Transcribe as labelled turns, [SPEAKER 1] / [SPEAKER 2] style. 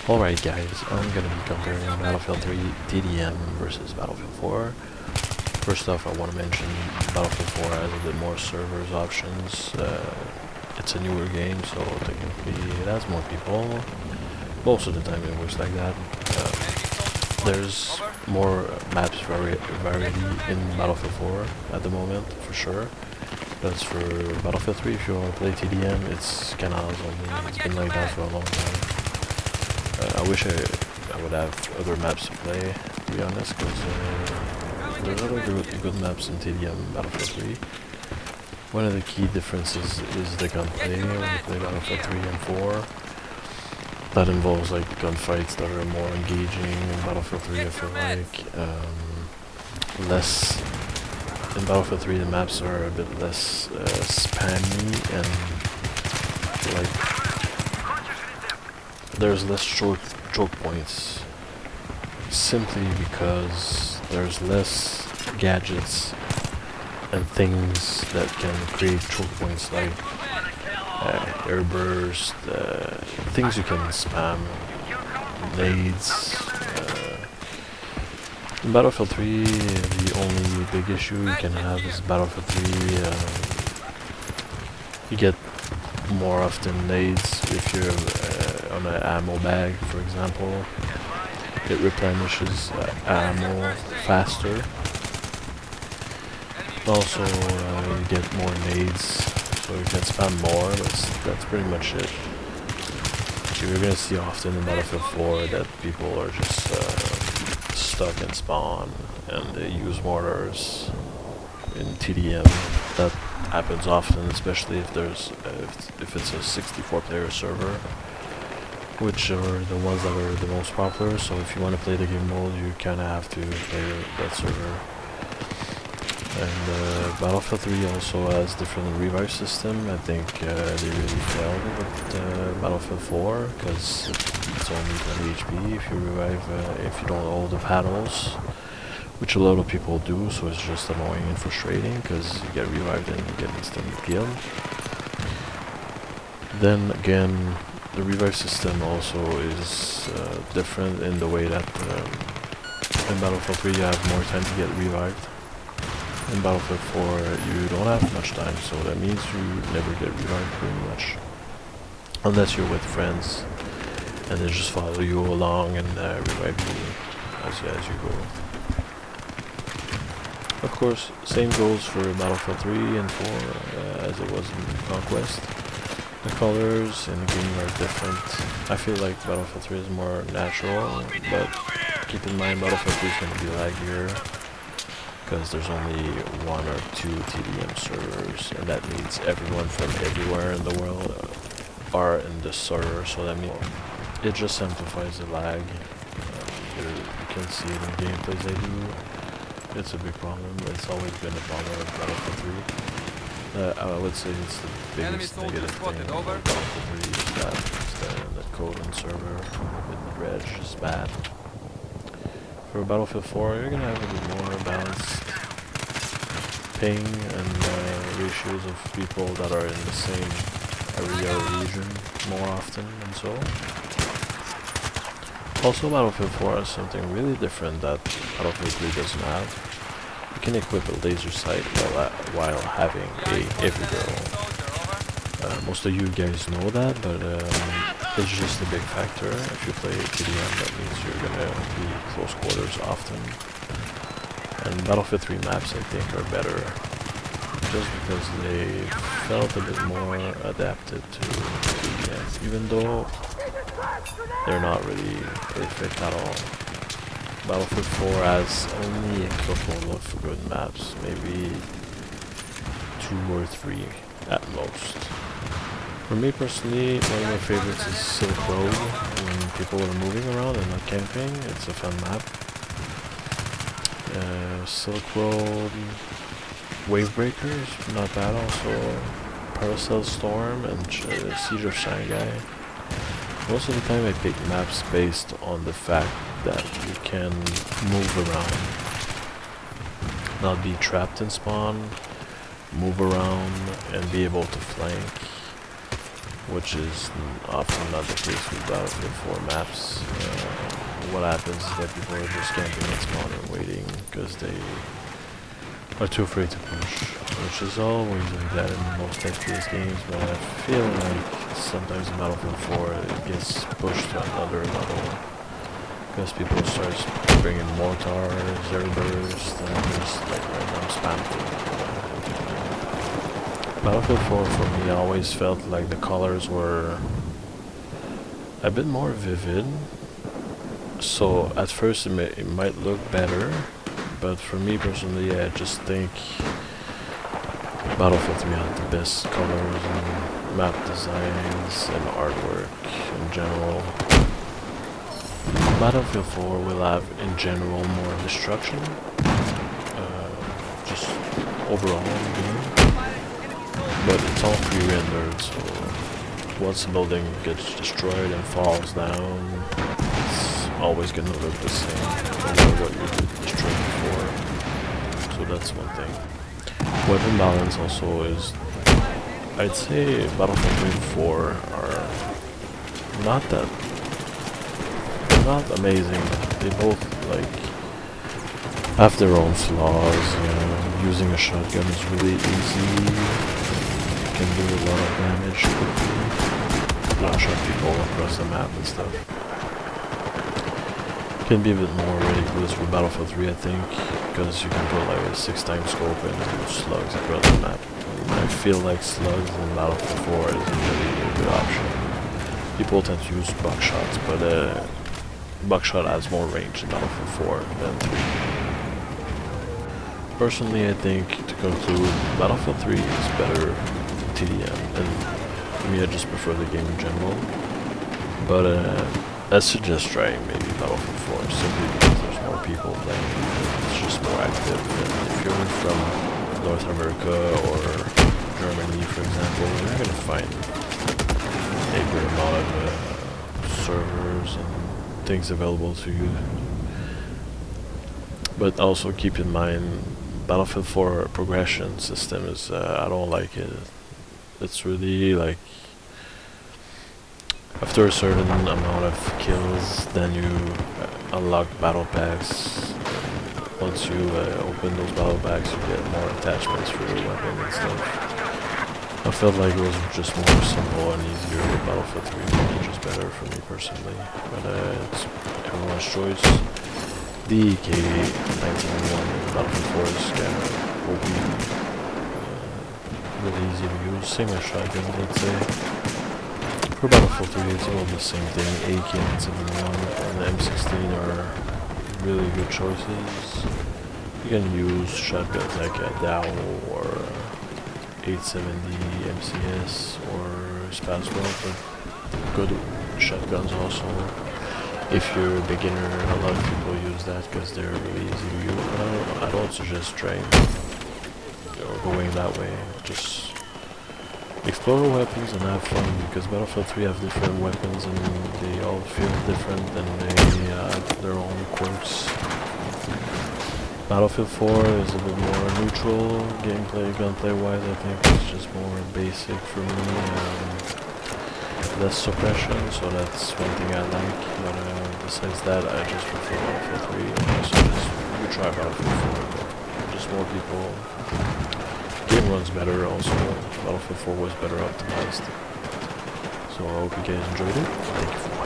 [SPEAKER 1] Alright guys, I'm gonna be comparing Battlefield 3 TDM versus Battlefield 4. First off, I want to mention Battlefield 4 has a bit more servers options. It's a newer game, so technically it has more people. Most of the time it works like that. There's more maps variety in Battlefield 4 at the moment, for sure. As for Battlefield 3, if you want to play TDM, it's canals only. It's been like that for a long time. I wish I would have other maps to play, to be honest, because there's other good maps in TDM Battlefield 3. One of the key differences is the gunplay when you play Battlefield 3 and 4. That involves like gunfights that are more engaging. In Battlefield 3 I feel like less. In Battlefield 3 the maps are a bit less spammy and like there's less choke points, simply because there's less gadgets and things that can create choke points, like airburst, things you can spam, nades. In Battlefield 3, the only big issue you can have is Battlefield 3, you get more often nades if you're on an ammo bag, for example. It replenishes ammo faster. Also, you get more nades, so you can spam more. That's pretty much it. You're gonna see often in Battlefield 4 that people are just stuck in spawn and they use mortars. In TDM, that happens often, especially if there's if it's a 64-player server, which are the ones that are the most popular. So if you want to play the game mode, you kind of have to play that server. And Battlefield 3 also has different revive system. I think they really failed with Battlefield 4 because it's only 20 HP if you revive, if you don't hold the paddles, which a lot of people do, so it's just annoying and frustrating because you get revived and you get instantly killed. Then again, the revive system also is different in the way that in Battlefield 3 you have more time to get revived. In Battlefield 4 you don't have much time, so that means you never get revived pretty much. Unless you're with friends and they just follow you along and revive you as you go. Of course, same goes for Battlefield 3 and 4 as it was in Conquest. The colors in the game are different. I feel like Battlefield 3 is more natural, but keep in mind Battlefield 3 is going to be laggier because there's only 1 or 2 TDM servers, and that means everyone from everywhere in the world are in the server, so that means it just simplifies the lag. You can see it in gameplays I do. It's a big problem. It's always been a problem with Battlefield 3. I would say it's the biggest negative thing about Battlefield 3 is that the code and server with reg is bad. For Battlefield 4, you're gonna have a bit more balanced ping and ratios of people that are in the same area or region more often and so. Also, Battlefield 4 has something really different that Battlefield 3 doesn't have. You can equip a laser sight while having a heavy barrel. Most of you guys know that, but it's just a big factor. If you play TDM, that means you're gonna be close quarters often. And Battlefield 3 maps, I think, are better just because they felt a bit more adapted to TDM, even though they're not really perfect at all. Battlefield 4 has only a couple of good maps, maybe 2 or 3 at most. For me personally, one of my favorites is Silk Road. When people are moving around and not camping, it's a fun map. Silk Road, Wavebreakers, not bad also. Paracel Storm and Siege of Shanghai. Most of the time I pick maps based on the fact that you can move around, not be trapped in spawn, move around and be able to flank. which is often not the case with Battlefield 4 maps. What happens is that people are just camping at spawn and waiting because they are too afraid to push, which is always like that in most FPS games, but I feel like sometimes in Battlefield 4 it gets pushed to another level because people start bringing mortars, air bursts, and just like random spam thing. Battlefield 4 for me always felt like the colors were a bit more vivid, so at first it might look better, but for me personally I just think Battlefield 3 had the best colors and map designs and artwork in general. Battlefield 4 will have in general more destruction, just overall in the game. But it's all pre-rendered, so once the building gets destroyed and falls down, it's always gonna look the same, no matter what you destroyed before. So that's one thing. Weapon balance also is, I'd say Battlefield 3 and 4 are not that, they're not amazing. They both like have their own flaws. You know, using a shotgun is really easy. Can do a lot of damage quickly, one-shot people across the map and stuff. Can be a bit more ridiculous with Battlefield 3, I think, because you can put like a 6x scope and use slugs across the map. I feel like slugs in Battlefield 4 is a really good option. People tend to use buckshots, but buckshot has more range in Battlefield 4 than 3. Personally, I think, to conclude, Battlefield 3 is better TDM, and for me I just prefer the game in general, but I suggest trying maybe Battlefield 4 simply because there's more people playing, it's just more active, and if you're from North America or Germany for example, you're going to find a good amount of servers and things available to you. But also keep in mind, Battlefield 4 progression system is, I don't like it. It's really like, after a certain amount of kills, then you unlock battle packs. Once you open those battle packs, you get more attachments for your weapon and stuff. I felt like it was just more simple and easier with Battlefield 3, which is better for me personally. But it's everyone's choice. The K1991 Battlefield 4 is kind of OP. Really easy to use, same as shotgun, let's say. For Battlefield 3 it's all the same thing. AK-71 and the M16 are really good choices. You can use shotguns like a Dow or 870 MCS or Spaswell, but good shotguns also. If you're a beginner, a lot of people use that because they're really easy to use, but I don't suggest trying or going that way. Just explore weapons and have fun, because Battlefield 3 have different weapons and they all feel different and they have their own quirks. Battlefield 4 is a bit more neutral gameplay, gunplay wise. I think it's just more basic for me. Less suppression, so that's one thing I like, but besides that I just prefer Battlefield 3. I suggest you try Battlefield 4, but just more people. Game runs better also. Battlefield 4 was better optimized. So I hope you guys enjoyed it. Thank you for watching.